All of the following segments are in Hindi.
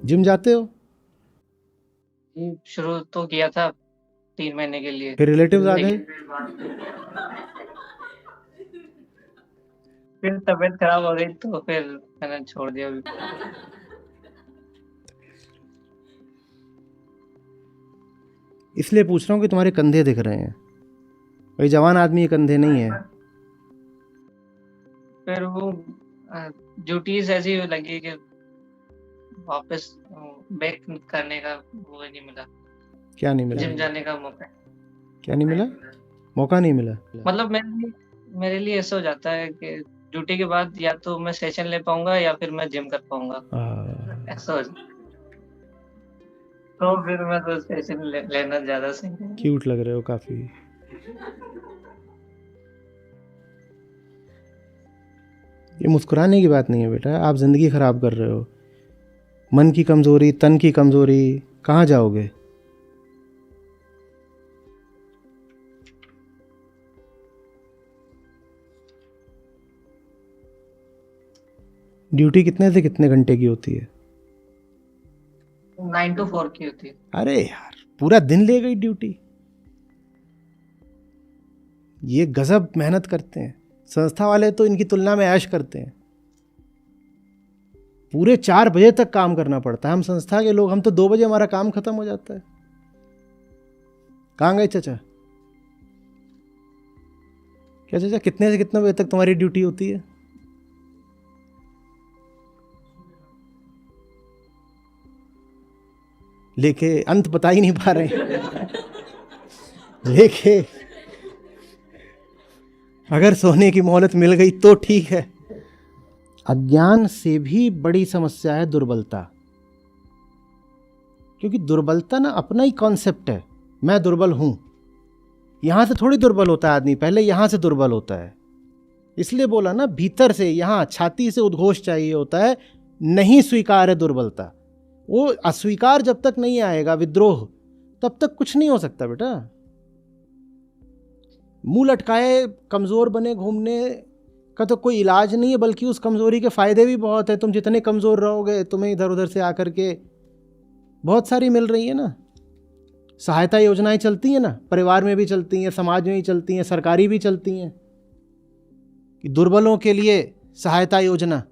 जिम जाते हो? शुरू तो किया था 3 महीने के लिए, फिर रिलेटिव्स आ गए? लेकिन फिर तबीयत खराब हो गई तो फिर मैंने छोड़ दिया अभी। इसलिए पूछ रहा हूँ कि तुम्हारे कंधे दिख रहे हैं। भाई जवान आदमी के कंधे नहीं है। फिर वो ड्यूटीज ऐसी लगी कि वापस बैक करने का वो नहीं मिला, क्या नहीं मिला? जिम जाने का मौका। क्या नहीं मिला? मौका नहीं मिला? मतलब मेरे लिए ऐसा हो जाता है कि ड्यूटी के बाद या तो मैं सेशन ले पाऊंगा या फिर मैं जिम कर पाऊंगा, ऐसा हो जाता है। तो फिर मैं तो सेशन लेना ज्यादा सही है। क्यूट लग रहे हो काफ़ी। ये मुस्कुराने की बात नहीं है बेटा, आप ज़िंदगी ख़राब कर रहे हो। मन की कमज़ोरी, तन की कमज़ोरी, कहाँ जाओगे? ड्यूटी कितने से कितने घंटे की होती है? 9 to 4 की होती है। अरे यार, पूरा दिन ले गई ड्यूटी। ये गजब मेहनत करते हैं। संस्था वाले तो इनकी तुलना में ऐश करते हैं। पूरे 4 बजे तक काम करना पड़ता है। हम संस्था के लोग, हम तो 2 बजे हमारा काम खत्म हो जाता है। कहाँ गए चाचा? क्या चाचा, कितने से कितने बजे तक तुम्हारी ड्यूटी होती है? लेके अंत बता ही नहीं पा रहे। लेके अगर सोने की मोहलत मिल गई तो ठीक है। अज्ञान से भी बड़ी समस्या है दुर्बलता। क्योंकि दुर्बलता ना अपना ही कॉन्सेप्ट है। मैं दुर्बल हूं, यहां से थोड़ी दुर्बल होता है आदमी, पहले यहां से दुर्बल होता है। इसलिए बोला ना, भीतर से, यहां छाती से उद्घोष चाहिए होता है। नहीं स्वीकार है दुर्बलता। वो अस्वीकार जब तक नहीं आएगा, विद्रोह, तब तक कुछ नहीं हो सकता बेटा। मुंह लटकाए कमजोर बने घूमने का तो कोई इलाज नहीं है, बल्कि उस कमजोरी के फायदे भी बहुत है। तुम जितने कमजोर रहोगे, तुम्हें इधर उधर से आकर के बहुत सारी मिल रही है ना। सहायता योजनाएं चलती हैं ना, परिवार में भी चलती हैं, समाज में भी चलती हैं, सरकारी भी चलती हैं कि दुर्बलों के लिए सहायता योजना।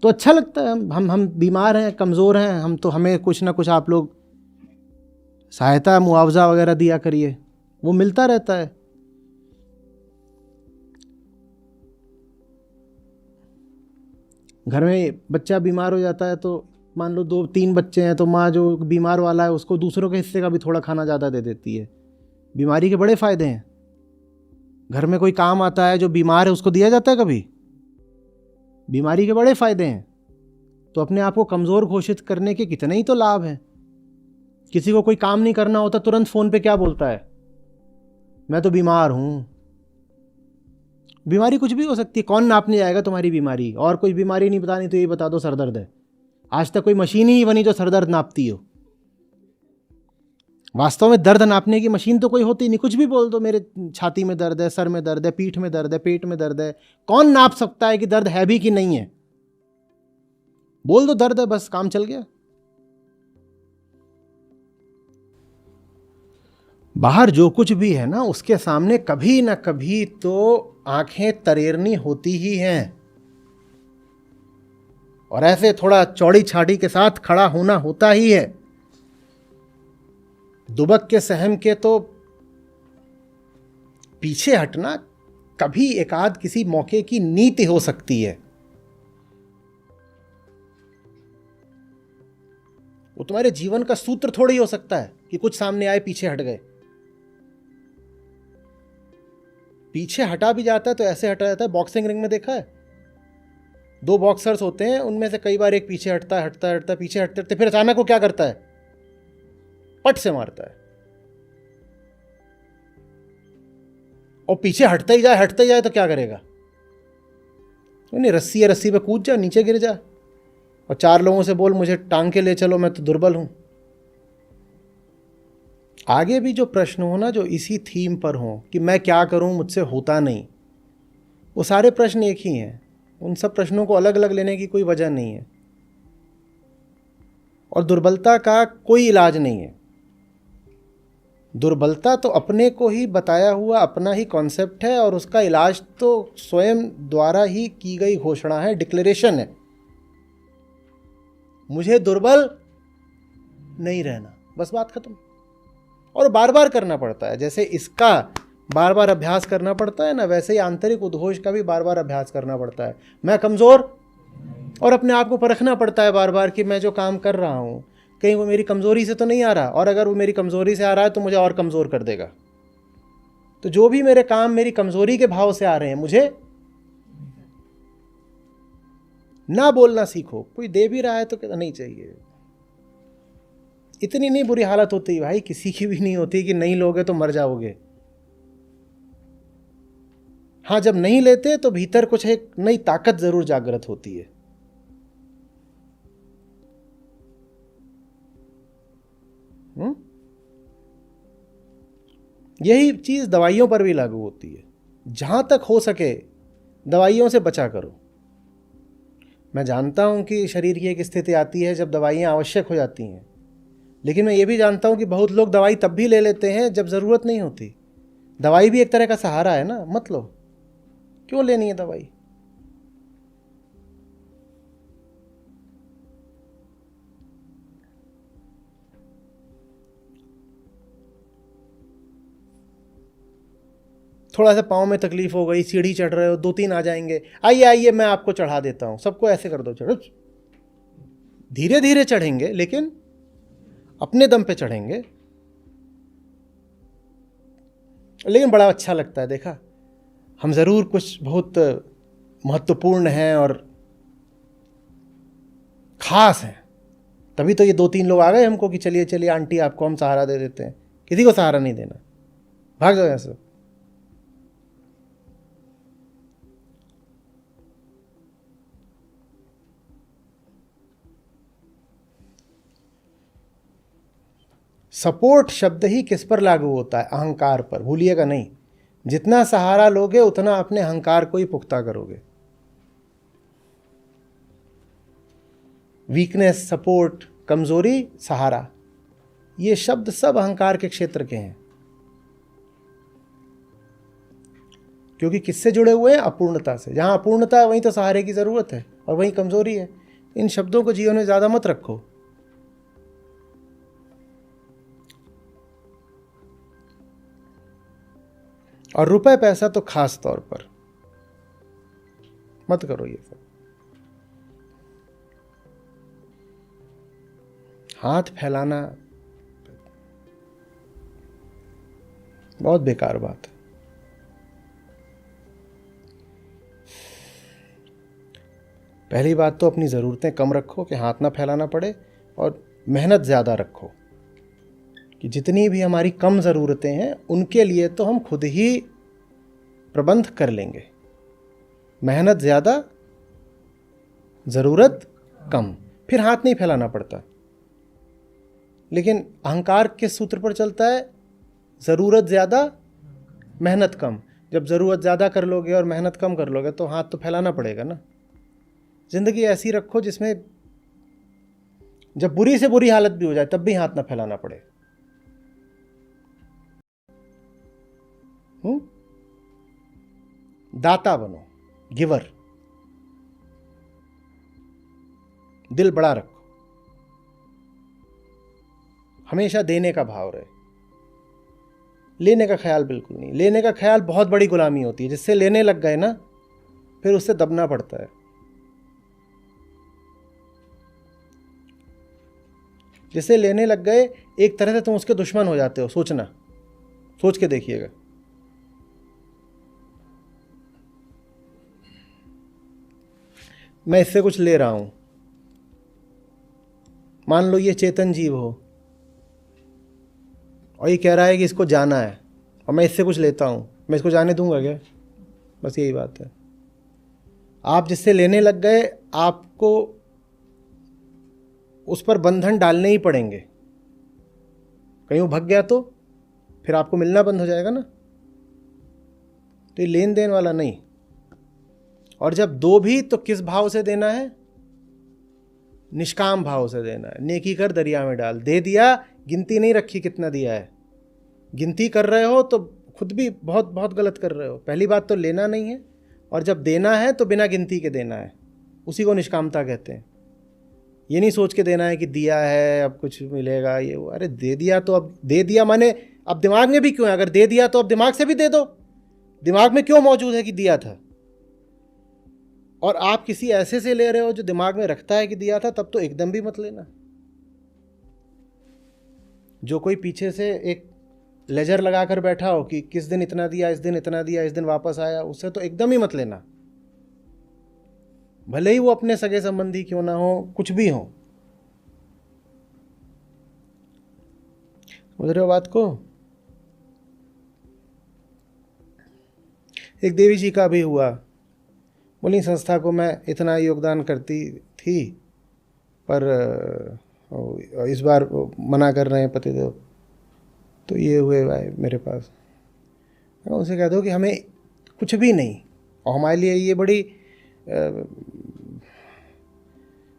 तो अच्छा लगता है। हम बीमार हैं, कमज़ोर हैं हम, तो हमें कुछ ना कुछ आप लोग सहायता, मुआवजा वगैरह दिया करिए, वो मिलता रहता है। घर में बच्चा बीमार हो जाता है तो मान लो 2-3 बच्चे हैं, तो माँ जो बीमार वाला है उसको दूसरों के हिस्से का भी थोड़ा खाना ज़्यादा दे देती है। बीमारी के बड़े फ़ायदे हैं। घर में कोई काम आता है जो बीमार है, उसको दिया जाता है कभी? बीमारी के बड़े फ़ायदे हैं। तो अपने आप को कमज़ोर घोषित करने के कितने ही तो लाभ हैं। किसी को कोई काम नहीं करना होता, तुरंत फ़ोन पे क्या बोलता है? मैं तो बीमार हूँ। बीमारी कुछ भी हो सकती है, कौन नापने जाएगा तुम्हारी बीमारी? और कोई बीमारी नहीं बतानी तो ये बता दो सर दर्द है। आज तक कोई मशीन ही नहीं बनी जो सर दर्द नापती हो। वास्तव में दर्द नापने की मशीन तो कोई होती नहीं। कुछ भी बोल दो, मेरे छाती में दर्द है, सर में दर्द है, पीठ में दर्द है, पेट में दर्द है। कौन नाप सकता है कि दर्द है भी कि नहीं है? बोल दो दर्द है, बस काम चल गया। बाहर जो कुछ भी है ना, उसके सामने कभी ना कभी तो आंखें तरेरनी होती ही हैं, और ऐसे थोड़ा चौड़ी छाड़ी के साथ खड़ा होना होता ही है। दुबक के सहम के तो पीछे हटना कभी एकाध किसी मौके की नीति हो सकती है। वो तुम्हारे जीवन का सूत्र थोड़ी हो सकता है कि कुछ सामने आए पीछे हट गए। पीछे हटा भी जाता है तो ऐसे हटा जाता है, बॉक्सिंग रिंग में देखा है, 2 बॉक्सर्स होते हैं, उनमें से कई बार एक पीछे हटता हटता हटता पीछे हटते हटते फिर अचानक वो क्या करता है? पट से मारता है। और पीछे हटता ही जाए तो क्या करेगा? नहीं, रस्सी है, रस्सी पे कूद जा, नीचे गिर जा, और 4 लोगों से बोल मुझे टांग के ले चलो, मैं तो दुर्बल हूं। आगे भी जो प्रश्न हो ना, जो इसी थीम पर हो कि मैं क्या करूं, मुझसे होता नहीं, वो सारे प्रश्न एक ही हैं, उन सब प्रश्नों को अलग अलग लेने की कोई वजह नहीं है। और दुर्बलता का कोई इलाज नहीं है। दुर्बलता तो अपने को ही बताया हुआ अपना ही कॉन्सेप्ट है, और उसका इलाज तो स्वयं द्वारा ही की गई घोषणा है, डिक्लेरेशन है। मुझे दुर्बल नहीं रहना, बस बात खत्म। और बार बार करना पड़ता है, जैसे इसका बार बार अभ्यास करना पड़ता है ना, वैसे ही आंतरिक उद्घोष का भी बार बार अभ्यास करना पड़ता है। मैं कमज़ोर, और अपने आप को परखना पड़ता है बार बार कि मैं जो काम कर रहा हूँ कहीं वो मेरी कमज़ोरी से तो नहीं आ रहा, और अगर वो मेरी कमज़ोरी से आ रहा है तो मुझे और कमज़ोर कर देगा। तो जो भी मेरे काम मेरी कमज़ोरी के भाव से आ रहे हैं, मुझे ना बोलना सीखो। कोई दे भी रहा है तो नहीं चाहिए। इतनी नहीं बुरी हालत होती भाई, किसी की भी नहीं होती कि नहीं लोगे तो मर जाओगे। हाँ, जब नहीं लेते तो भीतर कुछ एक नई ताकत जरूर जागृत होती है। यही चीज दवाइयों पर भी लागू होती है। जहां तक हो सके दवाइयों से बचा करो। मैं जानता हूं कि शरीर की एक स्थिति आती है जब दवाइयां आवश्यक हो जाती हैं, लेकिन मैं ये भी जानता हूं कि बहुत लोग दवाई तब भी ले लेते हैं जब ज़रूरत नहीं होती। दवाई भी एक तरह का सहारा है ना, मत लो। क्यों लेनी है दवाई? थोड़ा सा पाँव में तकलीफ हो गई, सीढ़ी चढ़ रहे हो, 2-3 आ जाएंगे, आइए आइए मैं आपको चढ़ा देता हूं। सबको ऐसे कर दो, चढ़ो। धीरे धीरे चढ़ेंगे, लेकिन अपने दम पे चढ़ेंगे। लेकिन बड़ा अच्छा लगता है। देखा, हम ज़रूर कुछ बहुत महत्वपूर्ण हैं और ख़ास हैं, तभी तो ये 2-3 लोग आ गए हमको कि चलिए चलिए आंटी आपको हम सहारा दे देते हैं। किसी को सहारा नहीं देना, भाग जाओ यहाँ से। सपोर्ट शब्द ही किस पर लागू होता है? अहंकार पर, भूलिएगा नहीं। जितना सहारा लोगे उतना अपने अहंकार को ही पुख्ता करोगे। वीकनेस, सपोर्ट, कमजोरी, सहारा, ये शब्द सब अहंकार के क्षेत्र के हैं। क्योंकि किससे जुड़े हुए हैं? अपूर्णता से। जहां अपूर्णता है वहीं तो सहारे की जरूरत है, और वहीं कमजोरी है। इन शब्दों को जीवन में ज्यादा मत रखो। और रुपए पैसा तो खास तौर पर मत करो। ये सब हाथ फैलाना बहुत बेकार बात है। पहली बात तो अपनी ज़रूरतें कम रखो कि हाथ ना फैलाना पड़े, और मेहनत ज़्यादा रखो कि जितनी भी हमारी कम ज़रूरतें हैं उनके लिए तो हम खुद ही प्रबंध कर लेंगे। मेहनत ज़्यादा, ज़रूरत कम, फिर हाथ नहीं फैलाना पड़ता। लेकिन अहंकार किस सूत्र पर चलता है? ज़रूरत ज़्यादा, मेहनत कम। जब ज़रूरत ज़्यादा कर लोगे और मेहनत कम कर लोगे तो हाथ तो फैलाना पड़ेगा ना। ज़िंदगी ऐसी रखो जिसमें जब बुरी से बुरी हालत भी हो जाए तब भी हाथ ना फैलाना पड़े। दाता बनो, गिवर। दिल बड़ा रखो, हमेशा देने का भाव रहे। लेने का ख्याल बिल्कुल नहीं। लेने का ख्याल बहुत बड़ी गुलामी होती है। जिससे लेने लग गए ना, फिर उससे दबना पड़ता है। जिससे लेने लग गए, एक तरह से तुम उसके दुश्मन हो जाते हो। सोचना, सोच के देखिएगा। मैं इससे कुछ ले रहा हूं, मान लो ये चेतन जीव हो, और ये कह रहा है कि इसको जाना है, और मैं इससे कुछ लेता हूं, मैं इसको जाने दूंगा क्या? बस यही बात है। आप जिससे लेने लग गए, आपको उस पर बंधन डालने ही पड़ेंगे। कहीं वो भाग गया तो फिर आपको मिलना बंद हो जाएगा ना। तो ये लेन देन वाला नहीं। और जब दो भी तो किस भाव से देना है? निष्काम भाव से देना है। नेकी कर दरिया में डाल, दे दिया, गिनती नहीं रखी कितना दिया है। गिनती कर रहे हो तो खुद भी बहुत बहुत गलत कर रहे हो। पहली बात तो लेना नहीं है, और जब देना है तो बिना गिनती के देना है, उसी को निष्कामता कहते हैं। ये नहीं सोच के देना है कि दिया है अब कुछ मिलेगा ये वो। अरे दे दिया तो अब दे दिया, माने अब दिमाग में भी क्यों है? अगर दे दिया तो अब दिमाग से भी दे दो। दिमाग में क्यों मौजूद है कि दिया था? और आप किसी ऐसे से ले रहे हो जो दिमाग में रखता है कि दिया था, तब तो एकदम भी मत लेना। जो कोई पीछे से एक लेजर लगा कर बैठा हो कि किस दिन इतना दिया, इस दिन इतना दिया, इस दिन वापस आया, उससे तो एकदम ही मत लेना। भले ही वो अपने सगे संबंधी क्यों ना हो, कुछ भी हो। समझ रहे हो बात को? एक देवी जी का भी हुआ, बोली संस्था को मैं इतना योगदान करती थी, पर इस बार मना कर रहे हैं पतिदेव, तो ये हुए भाई मेरे पास। उनसे कह दो कि हमें कुछ भी नहीं, और हमारे लिए ये बड़ी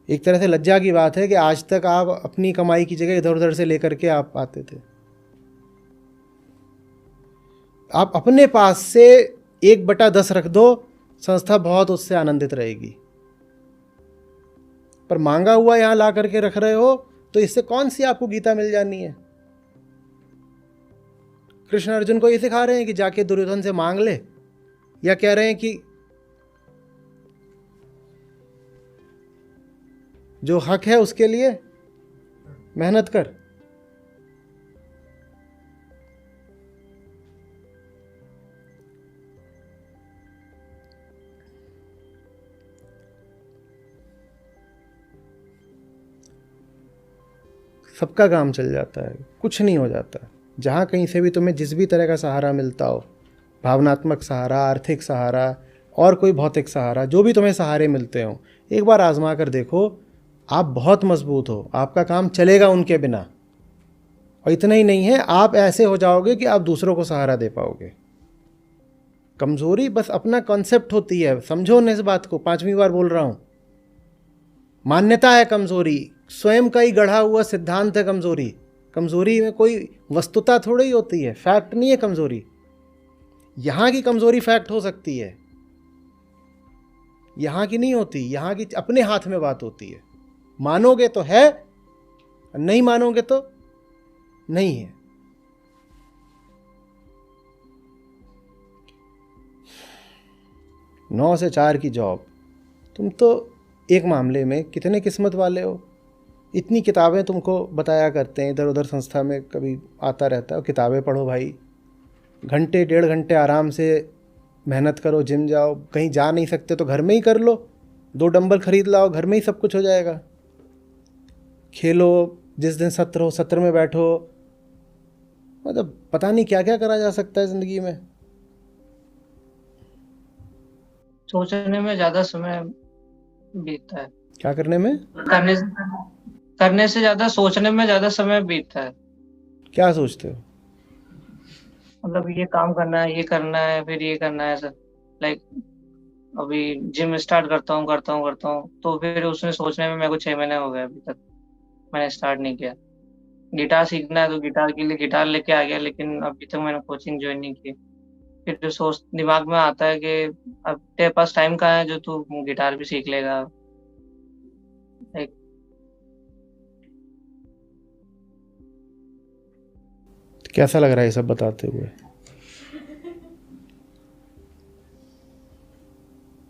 एक तरह से लज्जा की बात है कि आज तक आप अपनी कमाई की जगह इधर उधर से लेकर के आप आते थे। आप अपने पास से 1/10 रख दो, संस्था बहुत उससे आनंदित रहेगी। पर मांगा हुआ यहां ला करके रख रहे हो, तो इससे कौन सी आपको गीता मिल जानी है? कृष्ण अर्जुन को ये सिखा रहे हैं कि जाके दुर्योधन से मांग ले, या कह रहे हैं कि जो हक है उसके लिए मेहनत कर? सबका काम चल जाता है, कुछ नहीं हो जाता। जहाँ कहीं से भी तुम्हें जिस भी तरह का सहारा मिलता हो, भावनात्मक सहारा, आर्थिक सहारा और कोई भौतिक सहारा, जो भी तुम्हें सहारे मिलते हो, एक बार आजमा कर देखो, आप बहुत मजबूत हो, आपका काम चलेगा उनके बिना। और इतना ही नहीं है, आप ऐसे हो जाओगे कि आप दूसरों को सहारा दे पाओगे। कमज़ोरी बस अपना कॉन्सेप्ट होती है, समझो न इस बात को, 5वीं बार बोल रहा हूँ। मान्यता है कमज़ोरी, स्वयं का ही गढ़ा हुआ सिद्धांत है कमज़ोरी। कमज़ोरी में कोई वस्तुता थोड़ी ही होती है, फैक्ट नहीं है कमज़ोरी। यहाँ की कमज़ोरी फैक्ट हो सकती है, यहाँ की नहीं होती। यहाँ की अपने हाथ में बात होती है। मानोगे तो है, नहीं मानोगे तो नहीं है। नौ से 4 की जॉब, तुम तो एक मामले में कितने किस्मत वाले हो। इतनी किताबें तुमको बताया करते हैं, इधर उधर संस्था में कभी आता रहता है, किताबें पढ़ो भाई, घंटे 1.5 घंटे आराम से मेहनत करो, जिम जाओ। कहीं जा नहीं सकते तो घर में ही कर लो, 2 डंबल खरीद लाओ, घर में ही सब कुछ हो जाएगा। खेलो, जिस दिन सत्र हो सत्र में बैठो, मतलब पता नहीं क्या क्या करा जा सकता है ज़िंदगी में। सोचने में ज्यादा समय बीतता है। क्या करने में? करने से ज्यादा सोचने में ज्यादा समय बीतता है। क्या सोचते हो? मतलब ये काम करना है, ये करना है, फिर ये करना है, ऐसा। लाइक अभी जिम स्टार्ट करता हूँ, तो फिर उसमें सोचने में मेरे को 6 महीने हो गए, अभी तक मैंने स्टार्ट नहीं किया। गिटार सीखना है तो गिटार के लिए गिटार लेके आ गया, लेकिन अभी तक मैंने कोचिंग ज्वाइन नहीं की। फिर जो सोच दिमाग में आता है कि अब तेरे पास टाइम कहाँ है जो तू गिटार भी सीख लेगा। लाइक कैसा लग रहा है ये सब बताते हुए?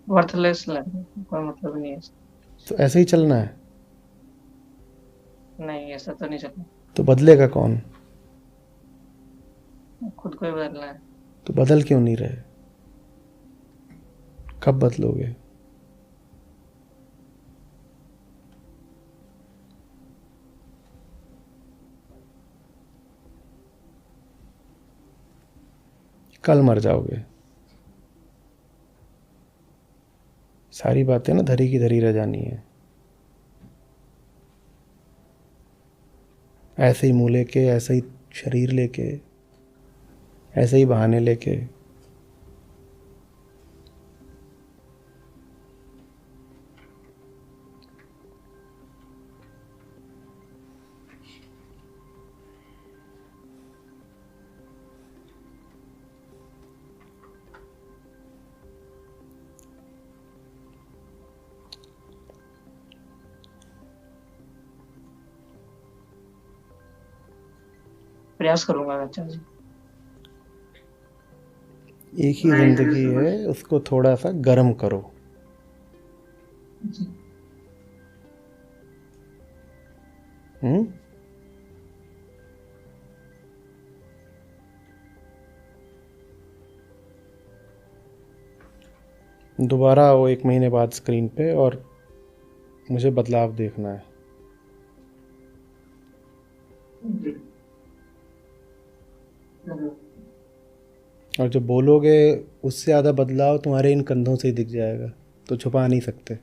वर्थलेस लगे, कोई मतलब नहीं है। तो ऐसे ही चलना है? नहीं, ऐसा तो नहीं चलना। तो बदलेगा कौन? खुद को ही बदलना है। तो बदल क्यों नहीं रहे? कब बदलोगे? कल मर जाओगे। सारी बातें ना धरी की धरी रह जानी है। ऐसे ही मुँह लेके, ऐसे ही शरीर लेके, ऐसे ही बहाने लेके। प्रयास करूंगा मैं चाचा जी। एक ही ज़िंदगी है, उसको थोड़ा सा गर्म करो। जी। हम्म। दोबारा आओ 1 महीने बाद स्क्रीन पे और मुझे बदलाव देखना है। जी। जरूर। और जो बोलोगे उससे ज़्यादा बदलाव तुम्हारे इन कंधों से ही दिख जाएगा, तो छुपा नहीं सकते।